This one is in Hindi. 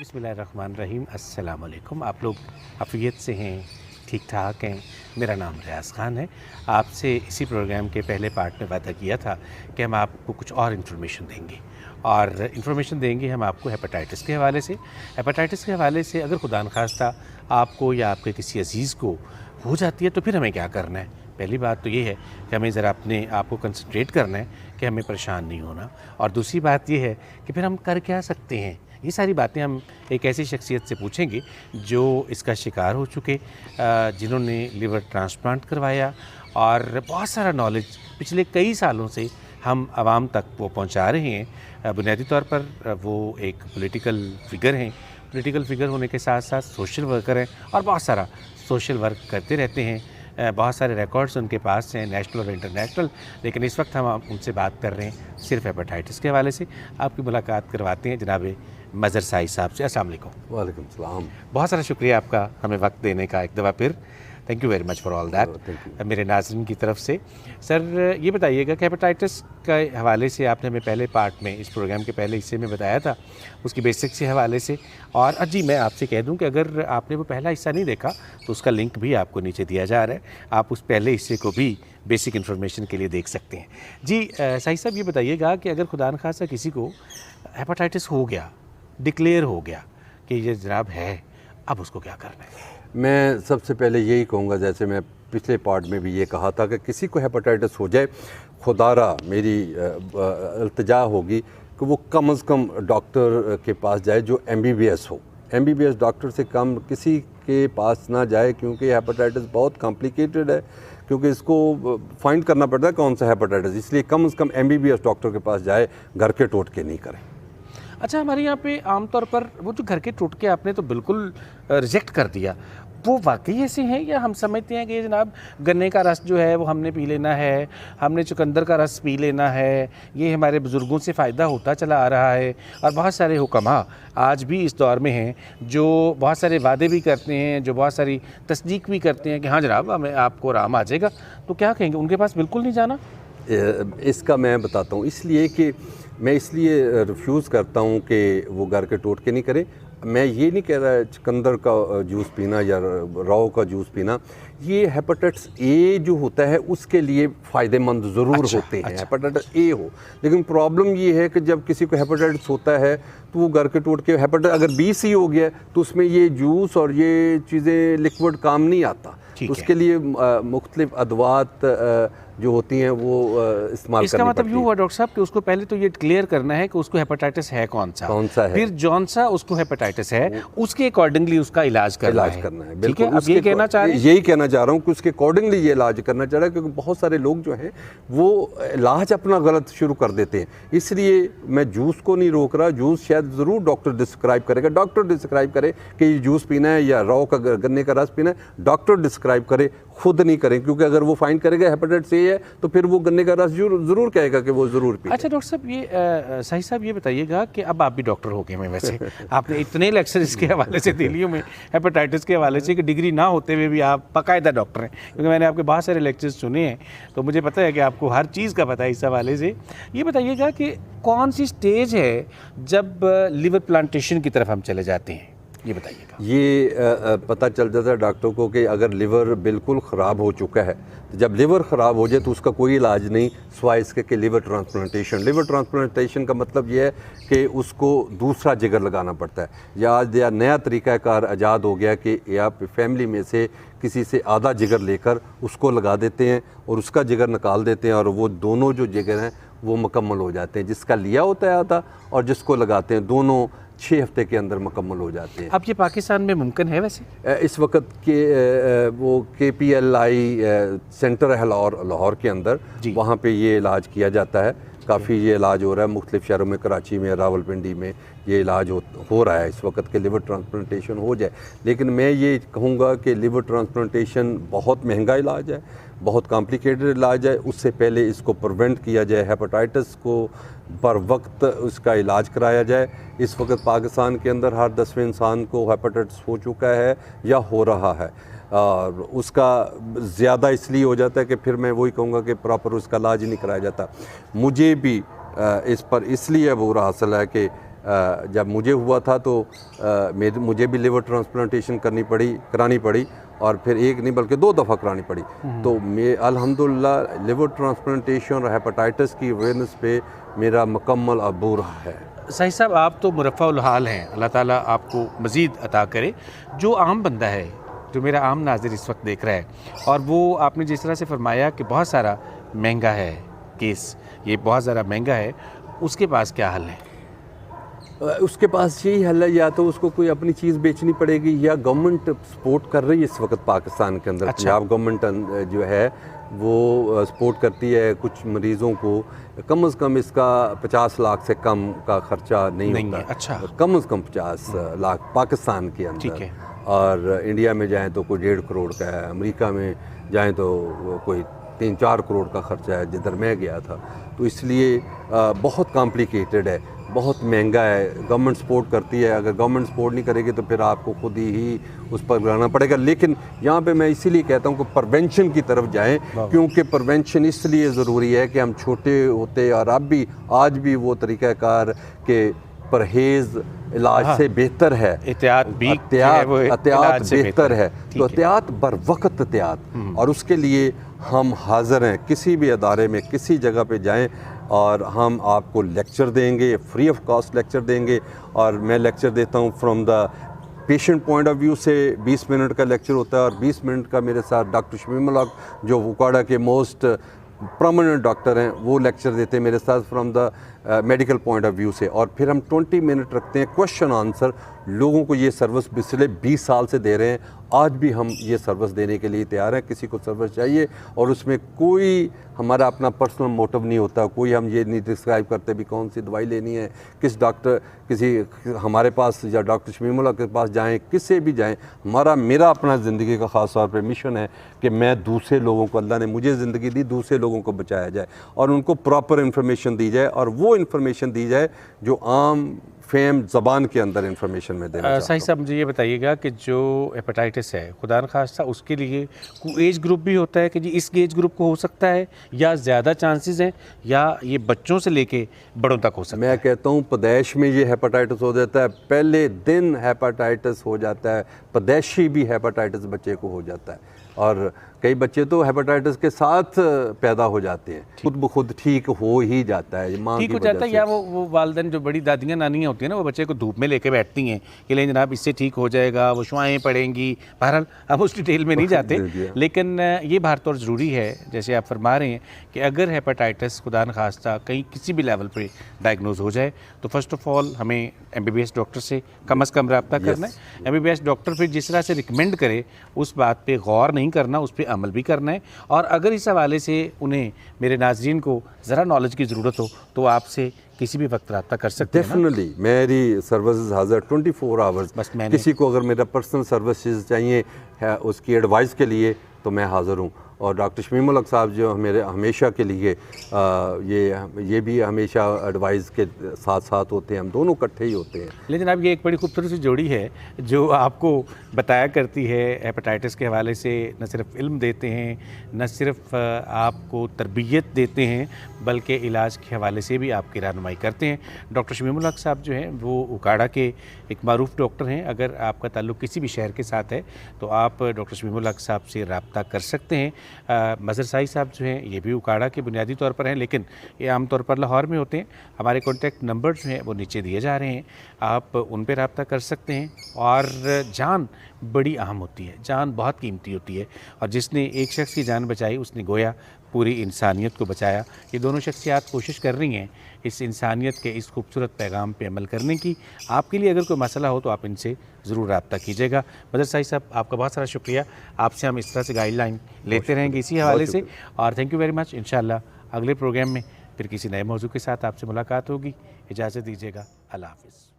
बिस्मिल्लाहिर्रहमानिर्रहीम। अस्सलाम वालेकुम। आप लोग आफ़ियत से हैं, ठीक ठाक हैं। मेरा नाम रियाज़ ख़ान है। आपसे इसी प्रोग्राम के पहले पार्ट में वादा किया था कि हम आपको कुछ और इन्फॉर्मेशन देंगे, और इन्फॉर्मेशन देंगे हम आपको हेपेटाइटिस के हवाले से। हेपेटाइटिस के हवाले से अगर खुदा न खास्ता आपको या आपके किसी अज़ीज़ को हो जाती है तो फिर हमें क्या करना है? पहली बात तो ये है कि हमें ज़रा अपने आप को कंसंट्रेट करना है कि हमें परेशान नहीं होना, और दूसरी बात ये है कि फिर हम कर क्या सकते हैं। ये सारी बातें हम एक ऐसी शख्सियत से पूछेंगे जो इसका शिकार हो चुके, जिन्होंने लिवर ट्रांसप्लांट करवाया, और बहुत सारा नॉलेज पिछले कई सालों से हम आवाम तक वो पहुंचा रहे हैं। बुनियादी तौर पर वो एक पॉलिटिकल फ़िगर हैं, पॉलिटिकल फ़िगर होने के साथ साथ सोशल वर्कर हैं और बहुत सारा सोशल वर्क करते रहते हैं। बहुत सारे रिकॉर्ड्स उनके पास हैं, नेशनल और इंटरनेशनल। लेकिन इस वक्त हम उनसे बात कर रहे हैं सिर्फ हेपेटाइटिस के हवाले से। आपकी मुलाकात करवाते हैं जनाब मज़हर साई साहब से। अस्सलाम वालेकुम। वालेकुम सलाम। बहुत सारा शुक्रिया आपका हमें वक्त देने का एक दफ़ा फिर। Thank you very much for all that मेरे नाज़रीन की तरफ से। सर ये बताइएगा कि हेपेटाइटिस के हवाले से आपने हमें पहले पार्ट में, इस प्रोग्राम के पहले हिस्से में बताया था, उसकी बेसिक्स के हवाले से। और जी मैं आपसे कह दूं कि अगर आपने वो पहला हिस्सा नहीं देखा तो उसका लिंक भी आपको नीचे दिया जा रहा है, आप उस पहले हिस्से को भी बेसिक इन्फॉर्मेशन के लिए देख सकते हैं। जी साई साहब ये बताइएगा कि अगर खुदा न खास्ता किसी को हेपेटाइटिस हो गया, डिक्लेयर हो गया कि ये जनाब है, अब उसको क्या करना है? मैं सबसे पहले यही कहूँगा, जैसे मैं पिछले पार्ट में भी ये कहा था कि किसी को हेपेटाइटिस हो जाए, खुदारा मेरी इल्तिजा होगी कि वो कम से कम डॉक्टर के पास जाए जो MBBS हो। MBBS डॉक्टर से कम किसी के पास ना जाए, क्योंकि हेपेटाइटिस बहुत कॉम्प्लिकेटेड है, क्योंकि इसको फाइंड करना पड़ता है कौन सा हेपेटाइटिस। इसलिए कम से कम MBBS डॉक्टर के पास जाए, घर के टोटके नहीं करें। अच्छा, हमारे यहाँ पे आमतौर पर वो जो घर के टोटके आपने तो बिल्कुल रिजेक्ट कर दिया, वो वाकई ऐसे हैं या हम समझते हैं कि जनाब गन्ने का रस जो है वो हमने पी लेना है, हमने चुकंदर का रस पी लेना है, ये हमारे बुज़ुर्गों से फ़ायदा होता चला आ रहा है। और बहुत सारे हुक्मा आज भी इस दौर में हैं जो बहुत सारे वादे भी करते हैं, जो बहुत सारी तस्दीक भी करते हैं कि हाँ जनाब हमें आपको आराम आ जाएगा, तो क्या कहेंगे, उनके पास बिल्कुल नहीं जाना? इसका मैं बताता हूँ, इसलिए कि मैं इसलिए रिफ्यूज़ करता हूँ कि वो घर के टोटके नहीं करें। मैं ये नहीं कह रहा चुकंदर का जूस पीना या रॉ का जूस पीना, ये हेपेटाइटिस A जो होता है उसके लिए फ़ायदेमंद ज़रूर होते हैं। हेपेटाइटिस A हो, लेकिन प्रॉब्लम ये है कि जब किसी को हेपेटाइटिस होता है तो वो घर के टोटके, हेपेटाइटिस अगर BC हो गया तो उसमें ये जूस और ये चीज़ें लिक्विड काम नहीं आता। उसके लिए मुख्तलिफ अदवात जो होती हैं वो इस्तेमाल करनी पड़ती है। इसका मतलब यूँ हुआ डॉक्टर साहब कि उसको पहले तो ये क्लियर करना है कि उसको हेपेटाइटिस है कौन सा है, फिर जौन सा उसको हेपेटाइटिस है उसके अकॉर्डिंगली उसका इलाज करना है। बिल्कुल, अब ये कहना चाह रहे हैं, यही कहना चाह रहा हूँ कि उसके अकॉर्डिंगली ये इलाज करना चाह रहा है, क्योंकि बहुत सारे लोग जो हैं वो इलाज अपना गलत शुरू कर देते हैं। इसलिए मैं जूस को नहीं रोक रहा, जूस शायद ज़रूर डॉक्टर डिस्क्राइब करेगा, डॉक्टर डिस्क्राइब करे कि ये जूस पीना है या रॉ का गन्ने का रस पीना है, डॉक्टर डिस्क्राइब करे, खुद नहीं करें, क्योंकि अगर वो फाइंड करेगा हेपेटाइटिस A है तो फिर वो गन्ने का रस ज़रूर कहेगा कि वो ज़रूर पी। अच्छा डॉक्टर साहब, ये साई साहब ये बताइएगा कि अब आप भी डॉक्टर हो गए हैं वैसे आपने इतने लेक्चर इसके हवाले से दे लिए में हेपेटाइटिस के हवाले से कि डिग्री ना होते हुए भी आप बाकायदा डॉक्टर हैं, क्योंकि मैंने आपके बहुत सारे लेक्चर्स सुने हैं तो मुझे पता है कि आपको हर चीज़ का पता है इस हवाले से। ये बताइएगा कि कौन सी स्टेज है जब लिवर प्लांटेशन की तरफ हम चले जाते हैं, ये बताइएगा। ये पता चल जाता है डॉक्टर को कि अगर लिवर बिल्कुल ख़राब हो चुका है, तो जब लिवर ख़राब हो जाए तो उसका कोई इलाज नहीं सिवाय इसके कि लिवर ट्रांसप्लांटेशन। लिवर ट्रांसप्लांटेशन का मतलब ये है कि उसको दूसरा जिगर लगाना पड़ता है, या नया तरीक़ाकार ईजाद हो गया कि या फैमिली में से किसी से आधा जिगर लेकर उसको लगा देते हैं और उसका जिगर निकाल देते हैं, और वो दोनों जो जिगर हैं वो मुकम्मल हो जाते हैं। जिसका लिया होता है आधा और जिसको लगाते हैं, दोनों 6 हफ्ते के अंदर मुकम्मल हो जाते हैं। अब ये पाकिस्तान में मुमकिन है वैसे? इस वक्त के वो KPLI सेंटर है लाहौर के अंदर, वहाँ पे ये इलाज किया जाता है। काफ़ी ये इलाज हो रहा है मुख्तलिफ शहरों में, कराची में, रावलपिंडी में ये इलाज हो रहा है इस वक्त के लिवर ट्रांसप्लांटेशन हो जाए। लेकिन मैं ये कहूँगा कि लिवर ट्रांसप्लांटेशन बहुत महंगा इलाज है, बहुत कॉम्प्लिकेटेड इलाज है। उससे पहले इसको प्रिवेंट किया जाए, हेपेटाइटिस को बर वक्त उसका इलाज कराया जाए। इस वक्त पाकिस्तान के अंदर हर 10वें इंसान को हेपेटाइटिस हो चुका है या हो रहा है, और उसका ज़्यादा इसलिए हो जाता है कि फिर मैं वही कहूँगा कि प्रॉपर उसका इलाज ही नहीं कराया जाता। मुझे भी इस पर इसलिए अबूर हासिल है कि जब मुझे हुआ था तो मुझे भी लिवर ट्रांसप्लांटेशन करानी पड़ी और फिर एक नहीं बल्कि 2 दफ़ा करानी पड़ी। तो मैं अल्हम्दुलिल्लाह लिवर ट्रांसप्लांटेशन और हेपेटाइटिस की अवेयरनेस पे मेरा मुकम्मल अबूर है। सही साहब, आप तो मुरफ़्फ़ाउल हाल हैं, अल्लाह ताला आपको मज़ीद अता करे। जो आम बंदा है, जो मेरा आम नाज़िर इस वक्त देख रहा है, और वो आपने जिस तरह से फरमाया कि बहुत सारा महंगा है केस, ये बहुत ज़्यादा महंगा है, उसके पास क्या हल है? उसके पास यही हल है, या तो उसको कोई अपनी चीज़ बेचनी पड़ेगी या गवर्नमेंट सपोर्ट कर रही है इस वक्त पाकिस्तान के अंदर। अच्छा। पंजाब गवर्नमेंट जो है वो सपोर्ट करती है कुछ मरीज़ों को। कम से कम इसका 50 लाख से कम का ख़र्चा नहीं होता। अच्छा। कम से कम 50 लाख पाकिस्तान के अंदर। ठीक है। और इंडिया में जाएँ तो कोई 1.5 करोड़ का है, अमेरिका में जाएँ तो कोई 3-4 करोड़ का ख़र्चा है जिधर मैं गया था। तो इसलिए बहुत कॉम्प्लिकेटेड है, बहुत महंगा है। गवर्नमेंट सपोर्ट करती है, अगर गवर्नमेंट सपोर्ट नहीं करेगी तो फिर आपको खुद ही उस पर लगाना पड़ेगा। लेकिन यहाँ पे मैं इसीलिए कहता हूँ कि प्रिवेंशन की तरफ जाएं, क्योंकि प्रिवेंशन इसलिए ज़रूरी है कि हम छोटे होते और अब भी आज भी वो तरीक़ाकार के परहेज़ इलाज से बेहतर है, एहतियात बेहतर है। तो एहतियात बर वक्त एहतियात, और उसके लिए हम हाज़िर हैं। किसी भी अदारे में किसी जगह पे जाएं और हम आपको लेक्चर देंगे, फ्री ऑफ कॉस्ट लेक्चर देंगे। और मैं लेक्चर देता हूं from the patient point of view से। 20 मिनट का लेक्चर होता है और 20 मिनट का मेरे साथ डॉक्टर शमीमुल हक जो उकाड़ा के मोस्ट प्रोमिनेंट डॉक्टर हैं वो लेक्चर देते हैं मेरे साथ from the medical point of view से। और फिर हम 20 मिनट रखते हैं क्वेश्चन आंसर। लोगों को ये सर्विस पिछले 20 साल से दे रहे हैं, आज भी हम ये सर्विस देने के लिए तैयार हैं। किसी को सर्विस चाहिए और उसमें कोई हमारा अपना पर्सनल मोटिव नहीं होता, कोई हम ये नहीं डिस्क्राइब करते भी कौन सी दवाई लेनी है, किस डॉक्टर किसी हमारे पास या डॉक्टर शमीमुल हक के पास जाएं, किससे भी जाएं। मेरा अपना ज़िंदगी का ख़ास तौर पर मिशन है कि मैं दूसरे लोगों को, अल्लाह ने मुझे ज़िंदगी दी, दूसरे लोगों को बचाया जाए और उनको प्रॉपर इन्फॉर्मेशन दी जाए और वो इन्फॉर्मेशन दी जाए जो आम फेम ज़बान के अंदर इन्फॉर्मेशन में देना। सही साहब, मुझे ये बताइएगा कि जो हेपेटाइटिस है, खुदा न खास्ता उसके लिए कोई एज ग्रुप भी होता है कि जी इस एज ग्रुप को हो सकता है, या ज़्यादा चांसेस हैं, या ये बच्चों से लेके बड़ों तक हो सकता है? मैं कहता हूँ पैदाइश में ये हेपेटाइटिस हो जाता है, पहले दिन हेपेटाइटिस हो जाता है, पैदाइशी भी हेपेटाइटिस बच्चे को हो जाता है। और कई बच्चे तो हेपेटाइटिस के साथ पैदा हो जाते हैं, खुद ब खुद ठीक हो ही जाता है, माँ ठीक हो जाता है। या वो वालदैन जो बड़ी दादियाँ नानियाँ होती हैं ना, वो बच्चे को धूप में लेके बैठती हैं कि लेकिन जनाब इससे ठीक हो जाएगा, वो शुआएँ पड़ेंगी। बहरहाल हम उस डिटेल में नहीं जाते, लेकिन ये बात तो ज़रूरी है जैसे आप फरमा रहे हैं कि अगर हेपेटाइटिस खुदा न खास्ता कहीं किसी भी लेवल पर डायग्नोज हो जाए तो फर्स्ट ऑफ ऑल हमें MBBS डॉक्टर से कम रब्ता करना है। MBBS डॉक्टर फिर जिस तरह से रिकमेंड करे उस बात पे गौर नहीं करना, उस पर अमल भी करना है। और अगर इस हवाले से उन्हें, मेरे नाज़रीन को ज़रा नॉलेज की ज़रूरत हो तो आपसे किसी भी वक्त रब्ता कर सकते हैं। डेफिनेटली मेरी सर्विसेज हाजिर 24 आवर्स। बस किसी को अगर मेरा पर्सनल सर्विसेज चाहिए है उसकी एडवाइस के लिए तो मैं हाज़िर हूँ। और डॉक्टर शमीमुल हक साहब जो मेरे हमेशा के लिए ये भी हमेशा एडवाइस के साथ साथ होते हैं, हम दोनों इकट्ठे ही होते हैं। लेकिन अब ये एक बड़ी खूबसूरत सी जोड़ी है जो आपको बताया करती है हेपेटाइटिस के हवाले से, न सिर्फ इल्म देते हैं, न सिर्फ आपको तरबियत देते हैं, बल्कि इलाज के हवाले से भी आपकी रहनुमाई करते हैं। डॉक्टर शमीमुल हक साहब जो हैं वो उकाड़ा के एक मारूफ डॉक्टर हैं। अगर आपका ताल्लुक़ किसी भी शहर के साथ है तो आप डॉक्टर शमीमुल हक साहब से रब्ता कर सकते हैं। मज़हर साई साहब जो हैं ये भी उकाड़ा के बुनियादी तौर पर हैं, लेकिन ये आम तौर पर लाहौर में होते हैं। हमारे कॉन्टैक्ट नंबर जो हैं वो नीचे दिए जा रहे हैं, आप उन पर रब्ता कर सकते हैं। और जान बड़ी अहम होती है, जान बहुत कीमती होती है, और जिसने एक शख्स की जान बचाई उसने गोया पूरी इंसानियत को बचाया। ये दोनों शख्सियात कोशिश कर रही हैं इस इंसानियत के इस खूबसूरत पैगाम पे अमल करने की। आपके लिए अगर कोई मसला हो तो आप इनसे ज़रूर रब्ता कीजिएगा। मज़हर साई साहब, आपका बहुत सारा शुक्रिया। आपसे हम इस तरह से गाइडलाइन लेते रहेंगे इसी हवाले से, और थैंक यू वेरी मच। इंशाअल्लाह अगले प्रोग्राम में फिर किसी नए मौजू के साथ आपसे मुलाकात होगी। इजाज़त दीजिएगा, अल्लाह हाफ़िज़।